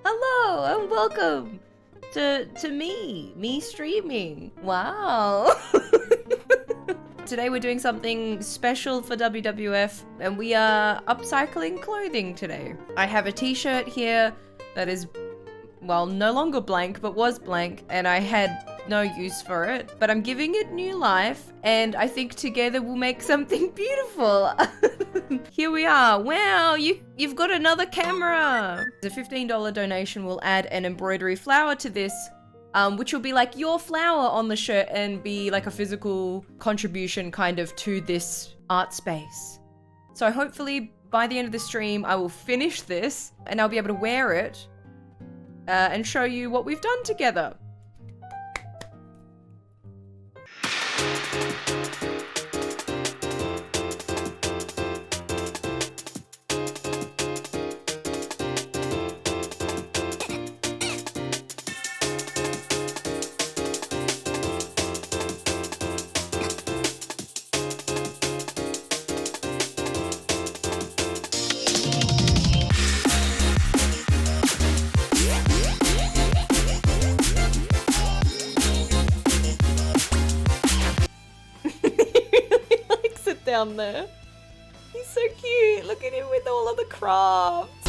Hello and welcome to me streaming. Wow. Today we're doing something special for WWF and we are upcycling clothing today. I have a t-shirt here that is, well, no longer blank, but was blank, and I had no use for it, but I'm giving it new life, and I think together we'll make something beautiful. Here we are. Wow, you've got another camera. The $15 donation will add an embroidery flower to this, which will be like your flower on the shirt and be like a physical contribution kind of to this art space. So hopefully by the end of the stream, I will finish this and I'll be able to wear it and show you what we've done together. Down there. He's so cute. Look at him with all of the crafts.